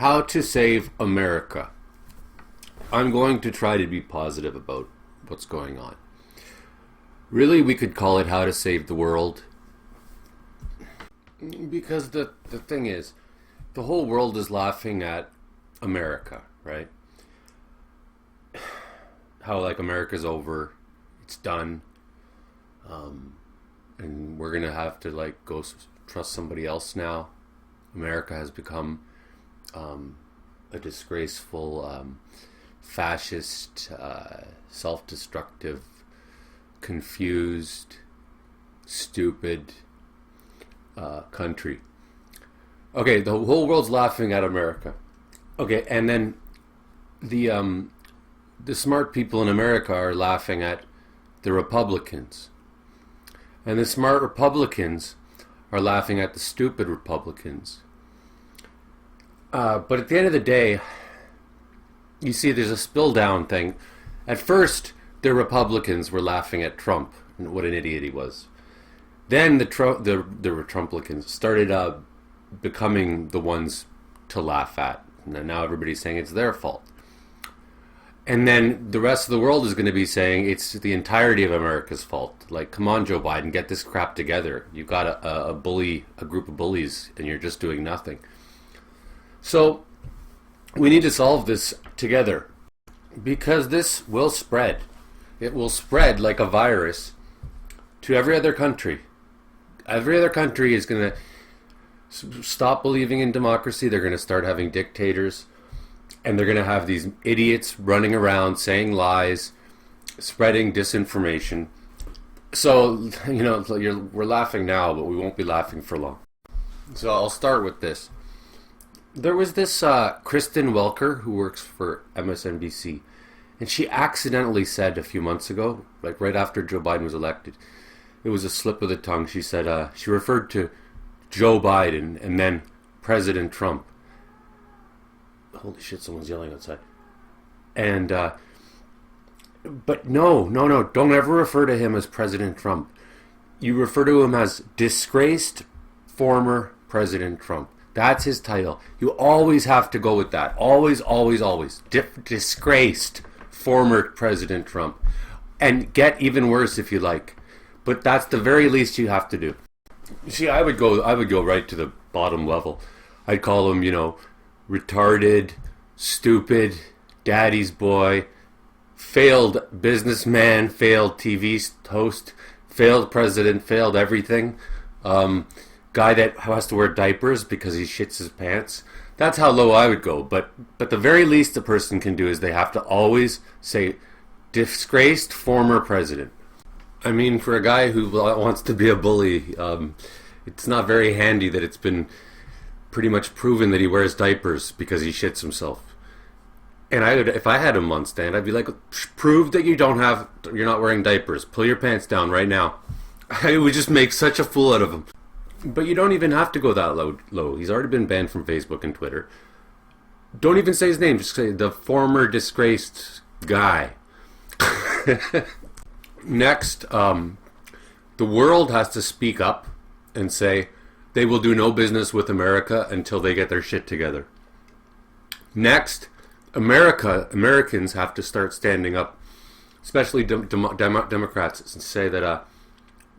How to save America. I'm going to try to be positive about what's going on. Really, we could call it How to Save the World. Because the thing is, the whole world is laughing at America, right? How, like, America's over, it's done, and we're going to have to, like, go trust somebody else now. America has become a disgraceful, fascist, self-destructive, confused, stupid country. Okay, the whole world's laughing at America. Okay, and then the smart people in America are laughing at the Republicans. And the smart Republicans are laughing at the stupid Republicans. But at the end of the day, you see there's a spill down thing. At first, the Republicans were laughing at Trump and what an idiot he was. Then the Republicans started becoming the ones to laugh at. And now everybody's saying it's their fault. And then the rest of the world is going to be saying it's the entirety of America's fault. Like, come on, Joe Biden, get this crap together. You've got a group of bullies, and you're just doing nothing. So we need to solve this together, because this will spread. It will spread like a virus to every other country. Every other country is going to stop believing in democracy. They're going to start having dictators. And they're going to have these idiots running around saying lies, spreading disinformation. So, we're laughing now, but we won't be laughing for long. So I'll start with this. There was this Kristen Welker who works for MSNBC. And she accidentally said a few months ago, like right after Joe Biden was elected, it was a slip of the tongue. She said, she referred to Joe Biden and then President Trump. Holy shit, someone's yelling outside. And, but no, don't ever refer to him as President Trump. You refer to him as disgraced former President Trump. That's his title. You always have to go with that. Always, always, always. Disgraced former President Trump. And get even worse if you like. But that's the very least you have to do. You see, I would go right to the bottom level. I'd call him, retarded, stupid, daddy's boy, failed businessman, failed TV host, failed president, failed everything, guy that has to wear diapers because he shits his pants. That's how low I would go. But the very least a person can do is they have to always say disgraced former president. I mean, for a guy who wants to be a bully, it's not very handy that it's been pretty much proven that he wears diapers because he shits himself. And if I had him on stand, I'd be like, prove that you're not wearing diapers. Pull your pants down right now. It would just make such a fool out of him. But you don't even have to go that low. He's already been banned from Facebook and Twitter. Don't even say his name. Just say the former disgraced guy. Next, the world has to speak up and say, they will do no business with America until they get their shit together. Next, Americans have to start standing up, especially Democrats, and say that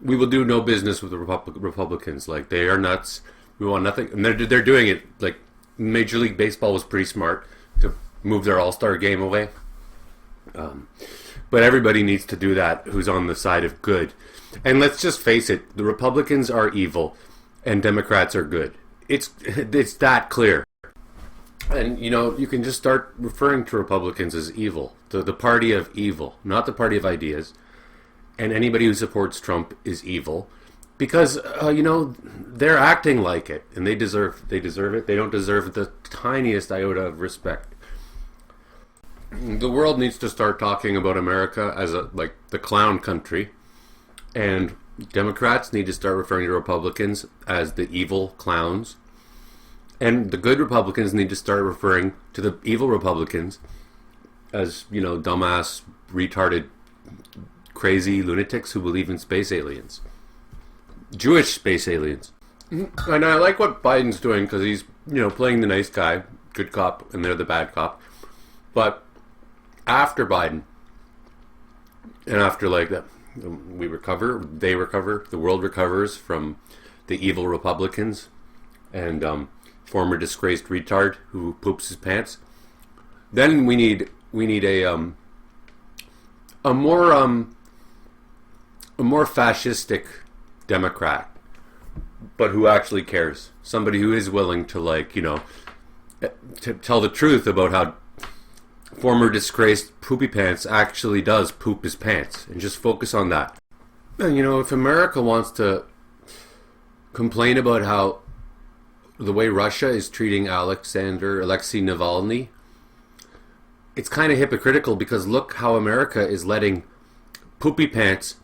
we will do no business with the Republicans. Like, they are nuts. We want nothing. And they're doing it. Like, Major League Baseball was pretty smart to move their All-Star game away. But everybody needs to do that who's on the side of good. And let's just face it, the Republicans are evil. And Democrats are good. It's that clear. And, you can just start referring to Republicans as evil. The party of evil, not the party of ideas. And anybody who supports Trump is evil. Because, they're acting like it. And they deserve it. They don't deserve the tiniest iota of respect. The world needs to start talking about America as the clown country. And Democrats need to start referring to Republicans as the evil clowns. And the good Republicans need to start referring to the evil Republicans as, dumbass, retarded, crazy lunatics who believe in space aliens. Jewish space aliens. And I like what Biden's doing because he's, playing the nice guy. good cop and they're the bad cop. But after Biden, and after like that, we recover, they recover, the world recovers from the evil Republicans and former disgraced retard who poops his pants. Then we need a more fascistic Democrat, but who actually cares. Somebody who is willing to, like, you know, to tell the truth about how former disgraced Poopy-Pants actually does poop his pants, and just focus on that. And, you know, if America wants to complain about how the way Russia is treating Alexei Navalny, it's kind of hypocritical, because look how America is letting Poopy-Pants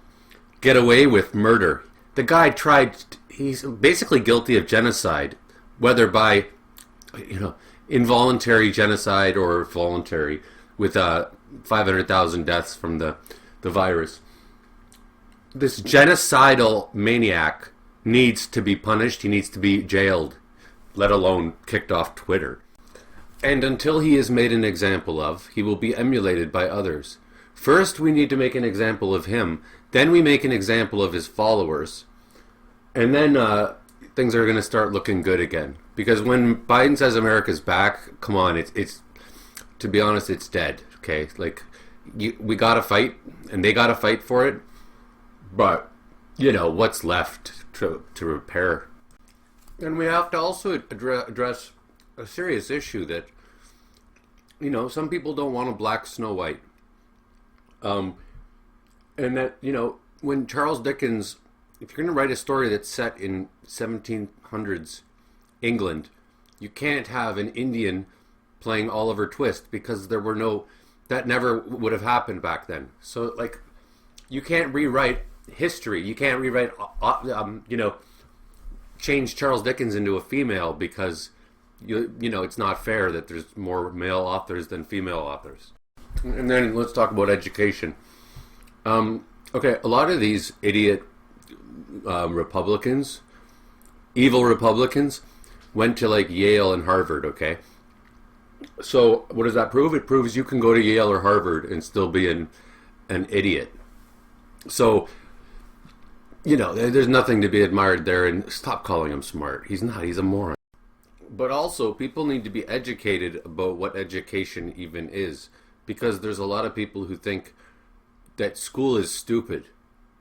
get away with murder. The guy he's basically guilty of genocide, whether by, you know, involuntary genocide or voluntary, with 500,000 deaths from the virus. This genocidal maniac needs to be punished. He needs to be jailed, let alone kicked off Twitter. And until he is made an example of, he will be emulated by others. First, we need to make an example of him. Then we make an example of his followers. And then things are going to start looking good again. Because when Biden says America's back, come on, it's to be honest, it's dead. Okay, like we got to fight, and they got to fight for it. But you know what's left to repair. And we have to also address a serious issue that, you know, some people don't want a black Snow White. And that, you know, when Charles Dickens, if you're going to write a story that's set in 1700s England, you can't have an Indian playing Oliver Twist, because that never would have happened back then. So, like, you can't rewrite history. You can't rewrite, you know, change Charles Dickens into a female, because you know it's not fair that there's more male authors than female authors. And then let's talk about education. Okay, a lot of these idiot Republicans, evil Republicans, went to like Yale and Harvard. Okay, so what does that prove? It proves you can go to Yale or Harvard and still be an idiot. So, you know, there's nothing to be admired there, and stop calling him smart. He's not. He's a moron. But also, people need to be educated about what education even is, because there's a lot of people who think that school is stupid,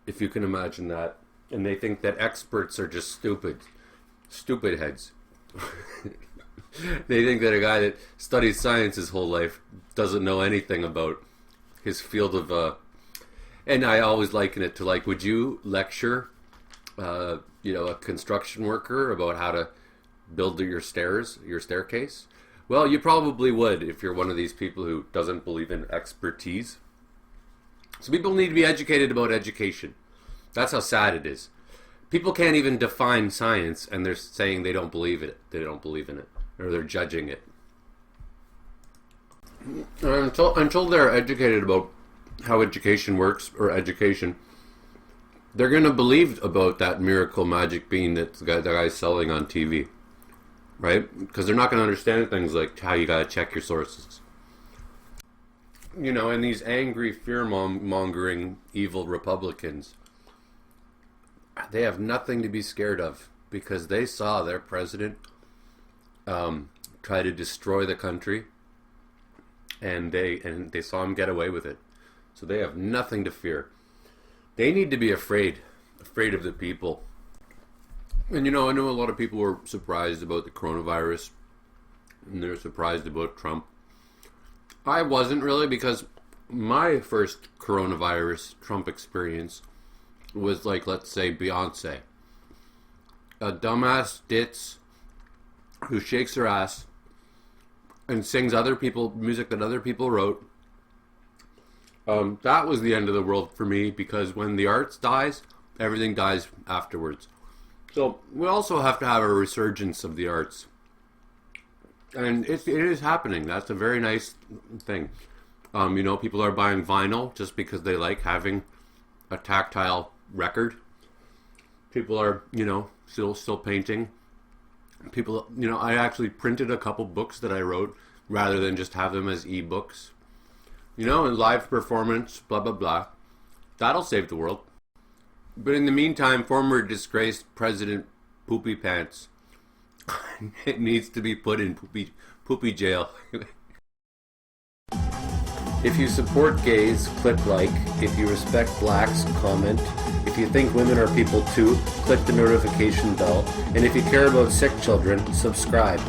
if you can imagine that, and they think that experts are just stupid heads. They think that a guy that studies science his whole life doesn't know anything about his field of and I always liken it to, like, would you lecture you know, a construction worker about how to build your staircase? Well, you probably would if you're one of these people who doesn't believe in expertise. So people need to be educated about education. That's how sad it is. People can't even define science, and they're saying they don't believe it. They don't believe in it, or they're judging it. Until they're educated about how education works, or education, they're going to believe about that miracle magic bean that the guy's selling on TV, right? Because they're not going to understand things like how you got to check your sources. You know, and these angry, fear-mongering, evil Republicans, they have nothing to be scared of, because they saw their president try to destroy the country, and they saw him get away with it. So they have nothing to fear. They need to be afraid of the people. And you know, I know a lot of people were surprised about the coronavirus, and they're surprised about Trump. I wasn't really, because my first coronavirus Trump experience was like, let's say, Beyonce. A dumbass ditz who shakes her ass and sings music that other people wrote. That was the end of the world for me, because when the arts dies, everything dies afterwards. So we also have to have a resurgence of the arts. And it is happening. That's a very nice thing. You know, people are buying vinyl just because they like having a tactile record. People are, you know, still painting. People, I actually printed a couple books that I wrote rather than just have them as ebooks. And live performance, blah, blah, blah. That'll save the world. But in the meantime, former disgraced President Poopy-Pants it needs to be put in poopy jail. If you support gays, click like. If you respect blacks, comment. If you think women are people too, click the notification bell. And if you care about sick children, subscribe.